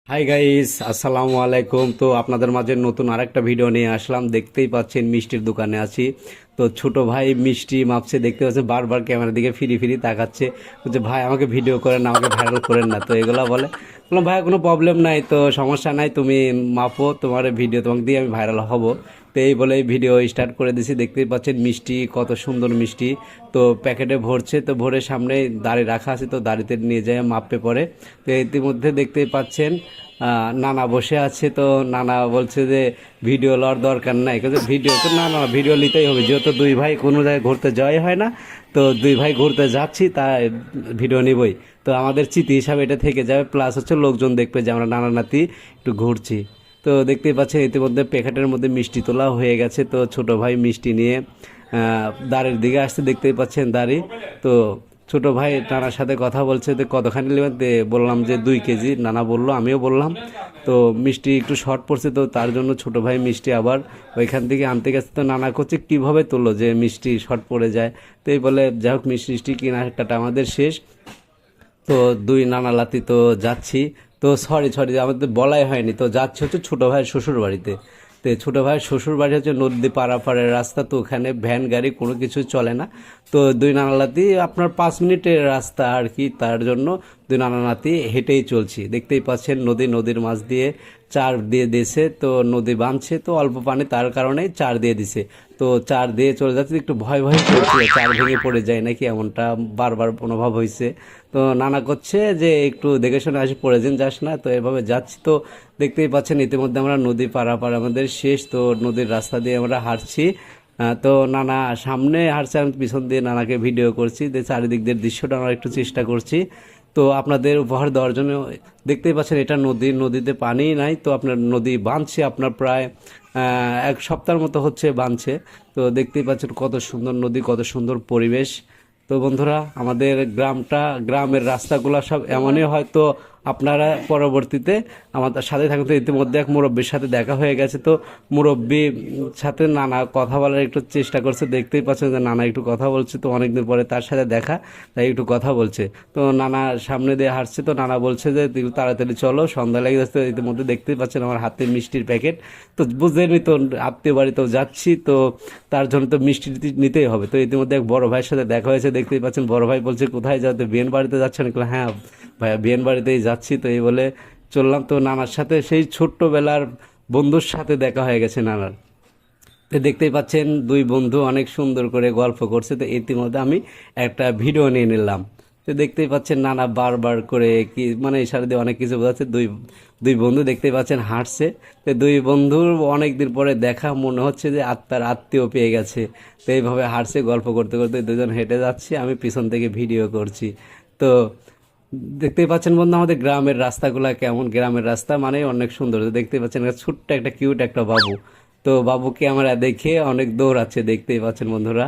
Hi guys, আসসালামু আলাইকুম। তো আপনাদের মাঝে নতুন আরেকটা ভিডিও নিয়ে আসলাম। দেখতেই পাচ্ছেন মিষ্টির দোকানে আছি। তো ছোট ভাই মিষ্টি মাপছে, দেখতে পাচ্ছে বারবার ক্যামেরার দিকে ফিরি ফিরি তাকাচ্ছে, বলছে ভাই আমাকে ভিডিও করেন না, আমাকে ভাইরাল করেন না। তো এগুলা বলে, বললাম ভাই কোনো প্রবলেম নাই, তো সমস্যা নাই, তুমি মাপো, তোমার ভিডিও তোমাকে দিয়ে আমি ভাইরাল হব। তো এই বলে ভিডিও স্টার্ট করে দিছি। দেখতেই পাচ্ছেন মিষ্টি, কত সুন্দর মিষ্টি। তো প্যাকেটে ভরছে, তো ভরে সামনে দাড়ি রাখা আছে, তো দাড়িতে নিয়ে যায় মাপে পরে। তো ইতিমধ্যে দেখতেই পাচ্ছেন নানা বসে আছে। তো নানা বলছে যে ভিডিও লওয়ার দরকার নাই, কিন্তু ভিডিও তো না না ভিডিও নিতেই হবে, যেহেতু দুই ভাই কোনো জায়গায় ঘুরতে যাওয়াই হয় না। তো দুই ভাই ঘুরতে যাচ্ছি, তাই ভিডিও নিবই। তো আমাদের স্মৃতি হিসাবে এটা থেকে যাবে, প্লাস হচ্ছে লোকজন দেখবে যে আমরা নানা নাতি একটু ঘুরছি। তো দেখতেই পাচ্ছেন ইতিমধ্যে প্যাকেটের মধ্যে মিষ্টি তোলা হয়ে গেছে। তো ছোট ভাই মিষ্টি নিয়ে দাঁড়ির দিকে আসতে, দেখতেই পাচ্ছেন দাঁড়ি। তো ছোট ভাই নানার সাথে কথা বলছে, তো কতখানি নেবেন, বললাম যে 2 কেজি। নানা বললো, আমিও বললাম। তো মিষ্টি একটু শর্ট পড়ছে, তো তার জন্য ছোট ভাই মিষ্টি আবার ওইখান থেকে আনতে গেছে। তো নানা করছে কীভাবে তুললো যে মিষ্টি শর্ট পড়ে যায়। তো এই বলে যাই হোক, মিষ্টি কেনাকাটা আমাদের শেষ। তো দুই নানা লাতি তো যাচ্ছি। তো সরি সরি, আমাদের বলাই হয়নি, তো যাচ্ছি হচ্ছে ছোটো ভাইয়ের শ্বশুর বাড়িতে। তো ছোটো ভাইয়ের শ্বশুর বাড়ি হচ্ছে নদী পারাপারের রাস্তা, তো ওখানে ভ্যান গাড়ি কোনো কিছু চলে না। তো দুই নানা লাতি আপনার 5 মিনিটের রাস্তা আর কি, তার জন্য দুই নানা নাতি হেঁটেই চলছি। দেখতেই পাচ্ছেন নদীর মাছ দিয়ে চার দিয়ে দিয়েছে, তো নদী বাঁধছে, তো অল্প পানি, তার কারণে চার দিয়ে দিছে। তো চার দিয়ে চলে যাচ্ছে, একটু ভয় ভয় করছিল চার ভেঙে পড়ে যায় নাকি, এমনটা বারবার অনুভব হয়েছে। তো নানা করছে যে একটু দেখে শুনে আসি, পড়ে দিন যাস না। তো এভাবে যাচ্ছি। তো দেখতেই পাচ্ছেন ইতিমধ্যে আমরা নদী পারাপার আমাদের শেষ। তো নদীর রাস্তা দিয়ে আমরা হাঁটছি। তো নানা সামনে হাঁটছে, আমি পিছন দিয়ে নানাকে ভিডিও করছি, যে চারিদিক দিয়ে দৃশ্যটা আমরা একটু চেষ্টা করছি। তো আপনাদের উপহার দেওয়ার জন্য। দেখতেই পাচ্ছেন এটা নদীতে পানি নাই, তো আপনার নদী বাঁধছে, আপনার প্রায় 1 সপ্তাহের মতো হচ্ছে বাঁধছে। তো দেখতেই পাচ্ছেন কত সুন্দর নদী, কত সুন্দর পরিবেশ। তো বন্ধুরা, আমাদের গ্রামের রাস্তাগুলো সব এমনই, হয়তো আপনারা পরবর্তীতে আমাদের সাথে থাকুন। তো ইতিমধ্যে এক মুরব্বীর সাথে দেখা হয়ে গেছে। তো মুরব্বীর সাথে নানা কথা বলার একটু চেষ্টা করছে, দেখতেই পাচ্ছেন যে নানা একটু কথা বলছে। তো অনেকদিন পরে তার সাথে দেখা, তাই একটু কথা বলছে। তো নানা সামনে দিয়ে হাঁটছে, তো নানা বলছে যে তুই তাড়াতাড়ি চলো, সন্ধ্যা লেগে যাচ্ছে। ইতিমধ্যে দেখতেই পাচ্ছেন আমার হাতে মিষ্টির প্যাকেট। তো বুঝলেনই তো, আত্মীয় বাড়িতেও যাচ্ছি, তো তার জন্য তো মিষ্টি নিতেই হবে। তো ইতিমধ্যে এক বড় ভাইয়ের সাথে দেখা হয়েছে, দেখতেই পাচ্ছেন। বড় ভাই বলছে কোথায় যাতে, বিয়েন বাড়িতে যাচ্ছেন? হ্যাঁ ভাইয়া, বিয়েন বাড়িতেই যাচ্ছি। তো এই বলে চললাম। তো নানার সাথে সেই ছোট্টবেলার বন্ধুর সাথে দেখা হয়ে গেছে নানার। তো দেখতেই পাচ্ছেন দুই বন্ধু অনেক সুন্দর করে গল্প করছে। তো ইতিমধ্যে আমি একটা ভিডিও নিয়ে নিলাম। তো দেখতেই পাচ্ছেন নানা বারবার করে কি মানে ইশারা দিয়ে অনেক কিছু বোঝাচ্ছে। দুই দুই বন্ধু দেখতেই পাচ্ছেন হাঁটছে। তো দুই বন্ধুর অনেক দিন পরে দেখা, মনে হচ্ছে যে আত্মার আত্মীয় পেয়ে গেছে। তো এইভাবে হাঁটছে, গল্প করতে করতে দুজন হেঁটে যাচ্ছি, আমি পিছন থেকে ভিডিও করছি। তো দেখতেই পাচ্ছেন বন্ধু, আমাদের গ্রামের রাস্তাগুলা কেমন। গ্রামের রাস্তা মানে অনেক সুন্দর। দেখতেই পাচ্ছেন ছোট্ট একটা কিউট একটা বাবু। তো বাবুকে আমরা দেখে অনেক দৌড়াচ্ছে, দেখতেই পাচ্ছেন বন্ধুরা।